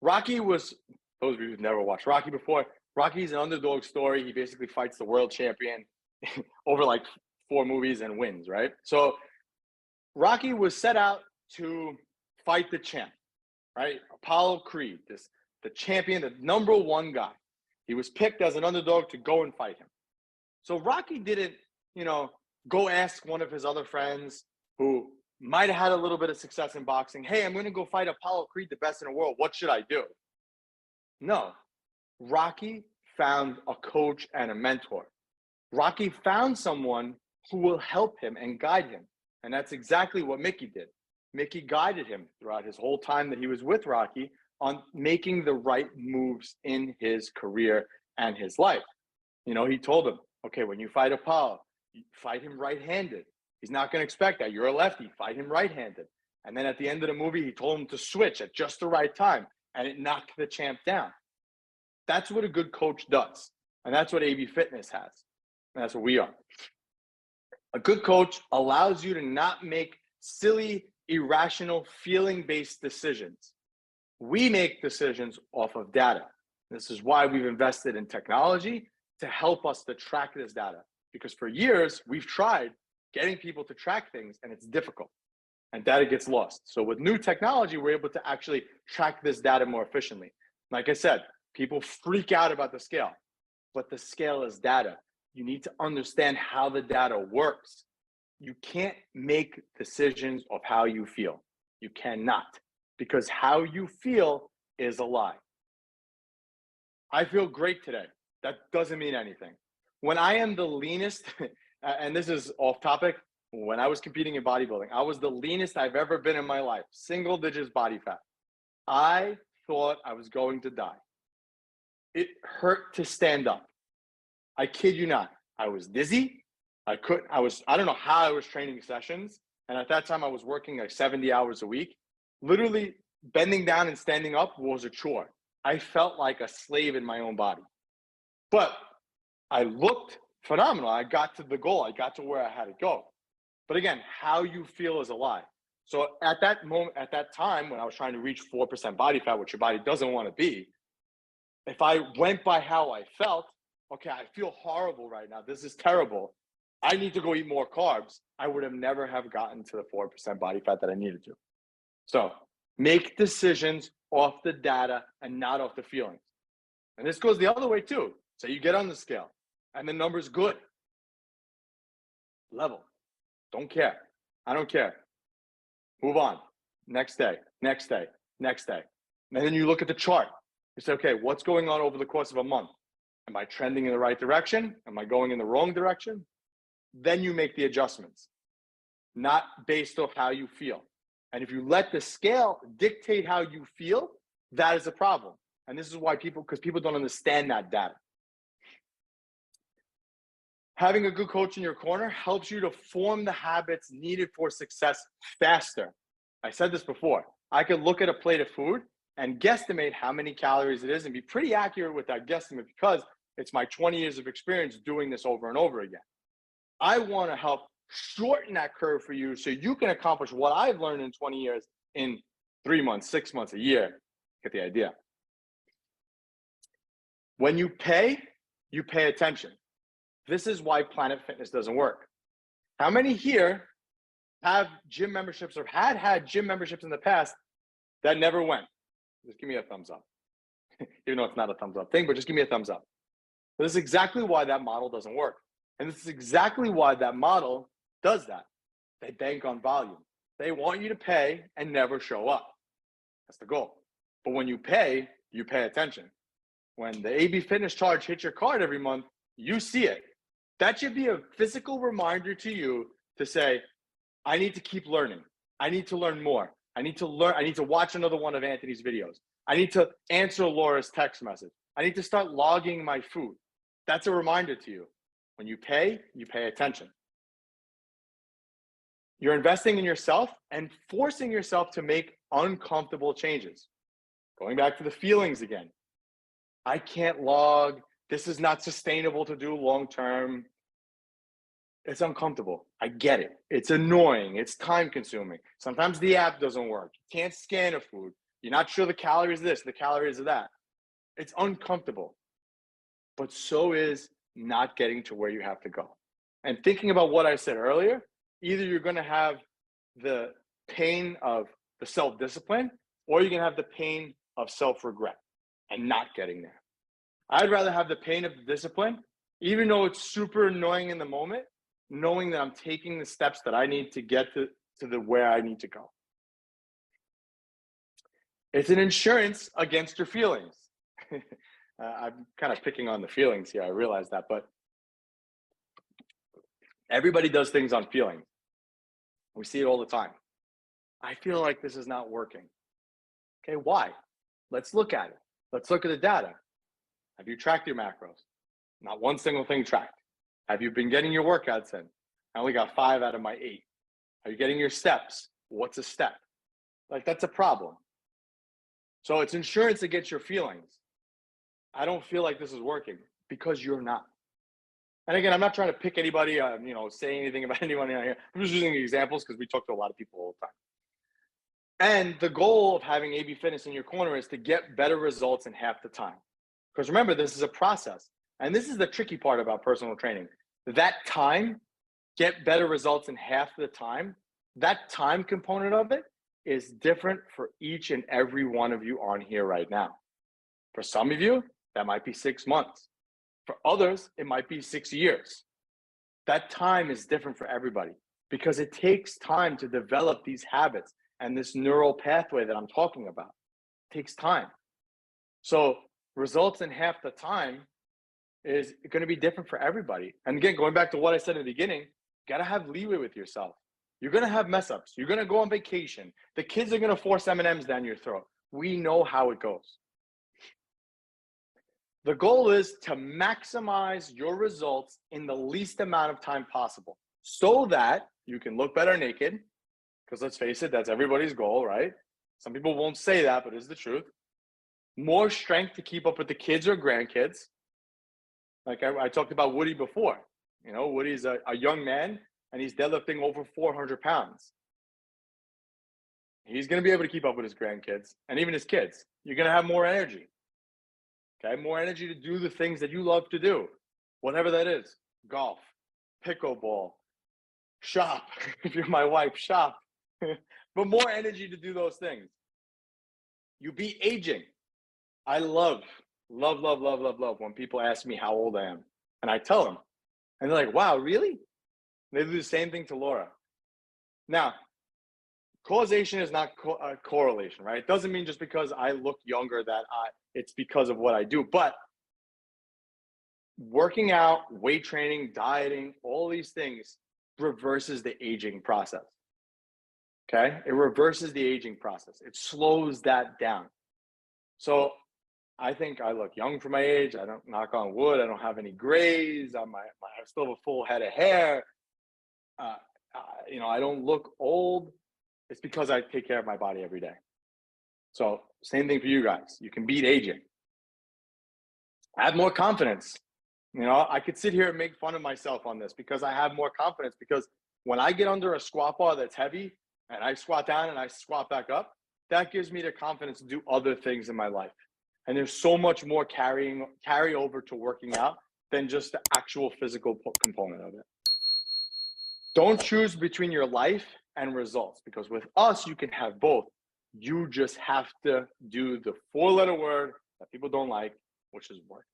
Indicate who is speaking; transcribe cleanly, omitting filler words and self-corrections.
Speaker 1: Rocky was, those of you who've never watched Rocky before, Rocky's an underdog story. He basically fights the world champion over like 4 movies and wins, right? So Rocky was set out to fight the champ, right? Apollo Creed, the champion, the number one guy. He was picked as an underdog to go and fight him. So Rocky didn't, you know, go ask one of his other friends who might have had a little bit of success in boxing, hey, I'm going to go fight Apollo Creed, the best in the world. What should I do? No. Rocky found a coach and a mentor. Rocky found someone who will help him and guide him. And that's exactly what Mickey did. Mickey guided him throughout his whole time that he was with Rocky on making the right moves in his career and his life. You know, he told him, okay, when you fight Apollo, you fight him right-handed. He's not going to expect that. You're a lefty. Fight him right-handed. And then at the end of the movie, he told him to switch at just the right time, and it knocked the champ down. That's what a good coach does. And that's what AB Fitness has. And that's what we are. A good coach allows you to not make silly, irrational, feeling-based decisions. We make decisions off of data. This is why we've invested in technology to help us to track this data. Because for years, we've tried getting people to track things, and it's difficult. And data gets lost. So with new technology, we're able to actually track this data more efficiently. Like I said, people freak out about the scale, but the scale is data. You need to understand how the data works. You can't make decisions of how you feel. You cannot, because how you feel is a lie. I feel great today. That doesn't mean anything. When I am the leanest, and this is off topic, when I was competing in bodybuilding, I was the leanest I've ever been in my life, single digits body fat. I thought I was going to die. It hurt to stand up. I kid you not. I was dizzy. I don't know how I was training sessions. And at that time I was working like 70 hours a week. Literally bending down and standing up was a chore. I felt like a slave in my own body. But I looked phenomenal. I got to the goal. I got to where I had to go. But again, how you feel is a lie. So at that moment, at that time, when I was trying to reach 4% body fat, which your body doesn't want to be, if I went by how I felt, okay, I feel horrible right now. This is terrible. I need to go eat more carbs. I would have never have gotten to the 4% body fat that I needed to. So make decisions off the data and not off the feelings. And this goes the other way too. So you get on the scale and the number's good. Level. Don't care. I don't care. Move on. Next day, next day, next day. And then you look at the chart. You say, okay, what's going on over the course of a month? Am I trending in the right direction? Am I going in the wrong direction? Then you make the adjustments, not based off how you feel. And if you let the scale dictate how you feel, that is a problem. And this is why because people don't understand that data. Having a good coach in your corner helps you to form the habits needed for success faster. I said this before. I could look at a plate of food and guesstimate how many calories it is and be pretty accurate with that guesstimate because it's my 20 years of experience doing this over and over again. I want to help shorten that curve for you so you can accomplish what I've learned in 20 years in 3 months, 6 months, a year. Get the idea. When you pay attention. This is why Planet Fitness doesn't work. How many here have gym memberships or had gym memberships in the past that never went? Just give me a thumbs up. Even though it's not a thumbs up thing, but just give me a thumbs up. But this is exactly why that model doesn't work. And this is exactly why that model does that. They bank on volume. They want you to pay and never show up. That's the goal. But when you pay attention. When the AB Fitness charge hits your card every month, you see it. That should be a physical reminder to you to say, I need to keep learning. I need to learn more. I need to watch another one of Anthony's videos. I need to answer Laura's text message. I need to start logging my food. That's a reminder to you. When you pay attention. You're investing in yourself and forcing yourself to make uncomfortable changes. Going back to the feelings again. I can't log. This is not sustainable to do long term. It's uncomfortable. I get it. It's annoying. It's time consuming. Sometimes the app doesn't work. You can't scan a food. You're not sure the calories of this, the calories of that. It's uncomfortable. But so is not getting to where you have to go. And thinking about what I said earlier, either you're going to have the pain of the self-discipline, or you're going to have the pain of self-regret and not getting there. I'd rather have the pain of the discipline, even though it's super annoying in the moment, knowing that I'm taking the steps that I need to get to the where I need to go. It's an insurance against your feelings. I'm kind of picking on the feelings here. I realize that, but everybody does things on feeling. We see it all the time. I feel like this is not working. Okay, why? Let's look at it. Let's look at the data. Have you tracked your macros? Not one single thing tracked. Have you been getting your workouts in? I only got 5 out of my 8. Are you getting your steps? What's a step? Like, that's a problem. So it's insurance against your feelings. I don't feel like this is working because you're not. And again, I'm not trying to pick anybody, say anything about anyone here. I'm just using examples because we talk to a lot of people all the time. And the goal of having AB Fitness in your corner is to get better results in half the time. Because remember, this is a process. And this is the tricky part about personal training. That time, get better results in half the time, that time component of it is different for each and every one of you on here right now. For some of you, that might be 6 months. For others, it might be 6 years. That time is different for everybody because it takes time to develop these habits and this neural pathway that I'm talking about. It takes time. So results in half the time is going to be different for everybody. And again, going back to what I said in the beginning, you got to have leeway with yourself. You're going to have mess ups. You're going to go on vacation. The kids are going to force M&Ms down your throat. We know how it goes. The goal is to maximize your results in the least amount of time possible so that you can look better naked. Because let's face it, that's everybody's goal, right? Some people won't say that, but it's the truth. More strength to keep up with the kids or grandkids. Like I talked about Woody before. You know, Woody's a young man and he's deadlifting over 400 pounds. He's going to be able to keep up with his grandkids and even his kids. You're going to have more energy. Okay, more energy to do the things that you love to do, whatever that is. Golf, pickleball, shop. If you're my wife, shop. But more energy to do those things. You beat aging. I love when people ask me how old I am. And I tell them. And they're like, wow, really? They do the same thing to Laura. Now, causation is not correlation, right? It doesn't mean just because I look younger that it's because of what I do. But working out, weight training, dieting, all these things reverses the aging process. Okay? It reverses the aging process. It slows that down. So I think I look young for my age. I don't, knock on wood, I don't have any grays. I still have a full head of hair. I don't look old. It's because I take care of my body every day. So same thing for you guys. You can beat aging. I have more confidence. I could sit here and make fun of myself on this because I have more confidence because when I get under a squat bar that's heavy and I squat down and I squat back up, that gives me the confidence to do other things in my life. And there's so much more carry over to working out than just the actual physical component of it. Don't choose between your life and results because with us, you can have both. You just have to do the 4-letter word that people don't like, which is work.